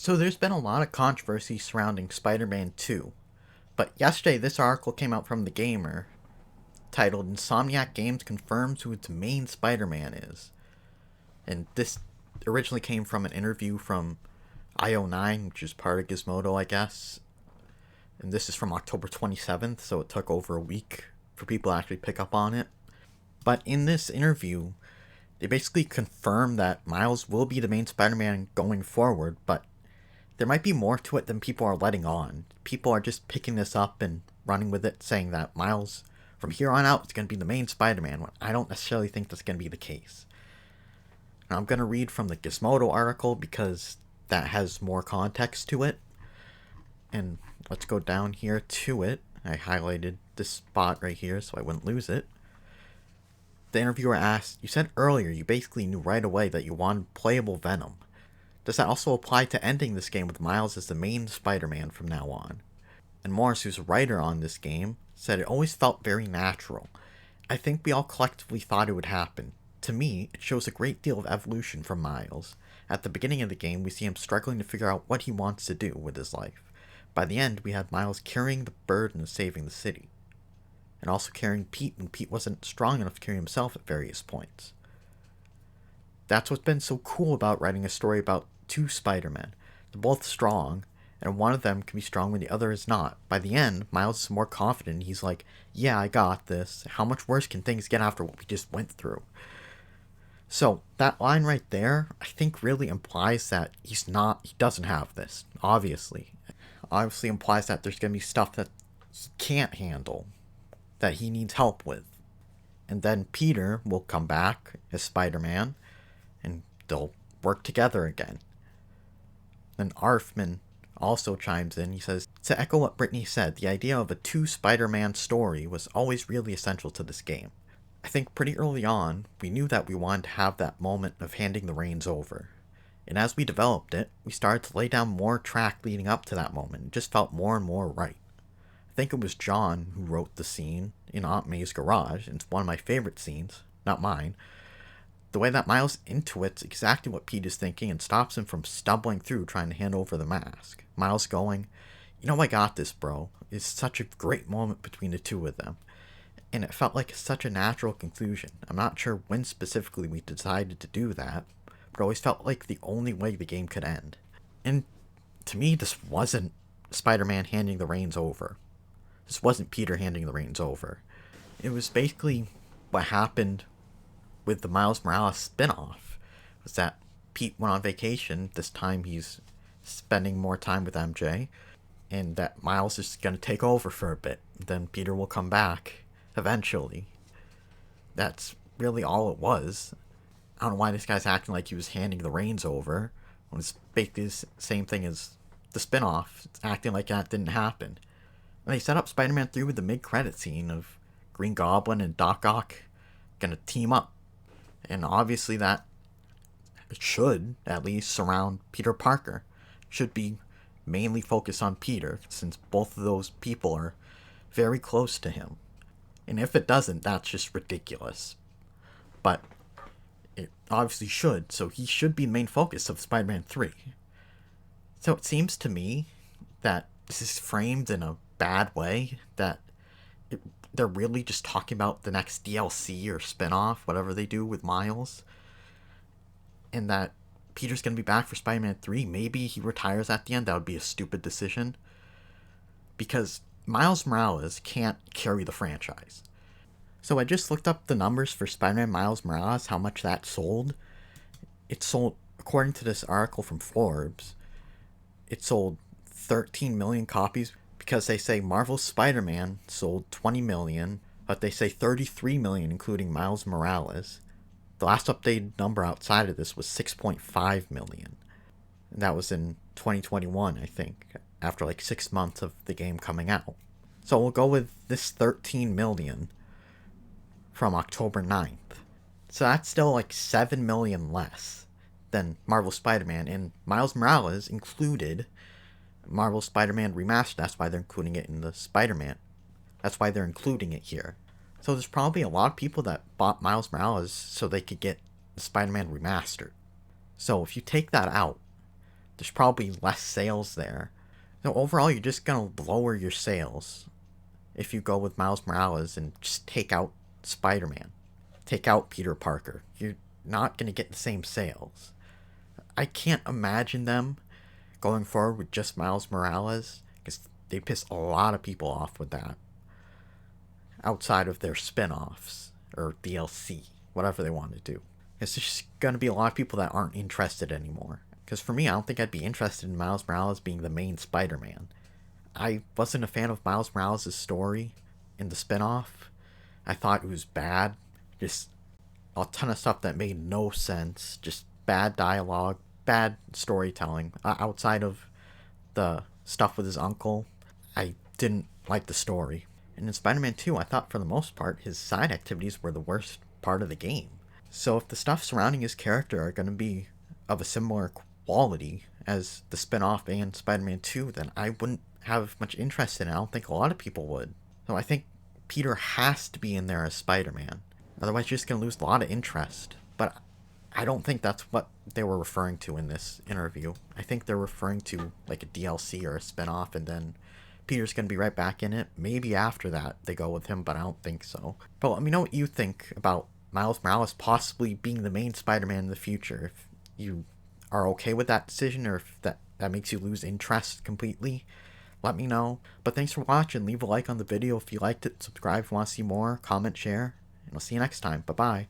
So there's been a lot of controversy surrounding Spider-Man 2, but yesterday this article came out from The Gamer titled Insomniac Games Confirms Who Its Main Spider-Man Is. And this originally came from an interview from IO9, which is part of Gizmodo, I guess. And this is from October 27th, so it took over a week for people to actually pick up on it. But in this interview, they basically confirm that Miles will be the main Spider-Man going forward, but there might be more to it than people are letting on. People are just picking this up and running with it, saying that Miles, from here on out, is going to be the main Spider-Man, when I don't necessarily think that's going to be the case. Now, I'm going to read from the Gizmodo article because that has more context to it. And let's go down here to it. I highlighted this spot right here so I wouldn't lose it. The interviewer asked, "You said earlier you basically knew right away that you wanted playable Venom. Does that also apply to ending this game with Miles as the main Spider-Man from now on?" And Morris, who's a writer on this game, said it always felt very natural. "I think we all collectively thought it would happen. To me, it shows a great deal of evolution from Miles. At the beginning of the game, we see him struggling to figure out what he wants to do with his life. By the end, we had Miles carrying the burden of saving the city, and also carrying Pete when Pete wasn't strong enough to carry himself at various points. That's what's been so cool about writing a story about two Spider-Men. They're both strong, and one of them can be strong when the other is not. By the end, Miles is more confident. He's like, yeah, I got this. How much worse can things get after what we just went through?" So, that line right there, I think really implies that he doesn't have this, obviously. Obviously implies that there's going to be stuff that he can't handle, that he needs help with. And then Peter will come back as Spider-Man, and they'll work together again. Then Arfman also chimes in. He says, "To echo what Brittany said, the idea of a two Spider-Man story was always really essential to this game. I think pretty early on, we knew that we wanted to have that moment of handing the reins over. And as we developed it, we started to lay down more track leading up to that moment. It just felt more and more right. I think it was John who wrote the scene in Aunt May's garage, and it's one of my favorite scenes, not mine. The way that Miles intuits exactly what Pete is thinking and stops him from stumbling through trying to hand over the mask. Miles going, 'You know I got this, bro,' is such a great moment between the two of them. And it felt like such a natural conclusion. I'm not sure when specifically we decided to do that, but it always felt like the only way the game could end. And to me, this wasn't Spider-Man handing the reins over. This wasn't Peter handing the reins over. It was basically what happened with the Miles Morales spin-off, was that Pete went on vacation. This time he's spending more time with MJ, and that Miles is going to take over for a bit. Then Peter will come back eventually. That's really all it was. I don't know why this guy's acting like he was handing the reins over when it's basically the same thing as the spin-off. It's acting like that didn't happen. And they set up Spider-Man 3 with the mid-credit scene of Green Goblin and Doc Ock gonna team up. And obviously that should at least surround Peter Parker. Should be mainly focused on Peter, since both of those people are very close to him. And if it doesn't, that's just ridiculous. But it obviously should, so he should be the main focus of Spider-Man 3. So it seems to me that this is framed in a bad way, that they're really just talking about the next DLC or spin-off, whatever they do with Miles, and that Peter's going to be back for Spider-Man 3. Maybe he retires at the end. That would be a stupid decision, because Miles Morales can't carry the franchise. So I just looked up the numbers for Spider-Man Miles Morales, how much that sold. It sold, according to this article from Forbes, it sold 13 million copies, because they say Marvel's Spider-Man sold 20 million, but they say 33 million including Miles Morales. The last updated number outside of this was 6.5 million. And that was in 2021, I think, after like 6 months of the game coming out. So we'll go with this 13 million from October 9th. So that's still like 7 million less than Marvel Spider-Man, and Miles Morales included Marvel Spider-Man Remastered. That's why they're including it in the Spider-Man. That's why they're including it here. So there's probably a lot of people that bought Miles Morales so they could get the Spider-Man Remastered. So if you take that out, there's probably less sales there. So overall, you're just gonna lower your sales if you go with Miles Morales and just take out Spider-Man, take out Peter Parker. You're not gonna get the same sales. I can't imagine them going forward with just Miles Morales because they piss a lot of people off with that. Outside of their spin-offs or DLC, whatever they want to do. It's just going to be a lot of people that aren't interested anymore. Because for me, I don't think I'd be interested in Miles Morales being the main Spider-Man. I wasn't a fan of Miles Morales' story in the spin-off. I thought it was bad. Just a ton of stuff that made no sense. Just bad dialogue, bad storytelling. Outside of the stuff with his uncle, I didn't like the story. And in Spider-Man 2, I thought for the most part his side activities were the worst part of the game. So if the stuff surrounding his character are going to be of a similar quality as the spin-off and Spider-Man 2, then I wouldn't have much interest in it. I don't think a lot of people would. So I think Peter has to be in there as Spider-Man. Otherwise, you're just going to lose a lot of interest. But I don't think that's what they were referring to in this interview. I think they're referring to like a DLC or a spin-off, and then Peter's going to be right back in it. Maybe after that they go with him, but I don't think so. But let me know what you think about Miles Morales possibly being the main Spider-Man in the future. If you are okay with that decision, or if that makes you lose interest completely, let me know. But thanks for watching. Leave a like on the video if you liked it. Subscribe if you want to see more. Comment, share. And I'll see you next time. Bye-bye.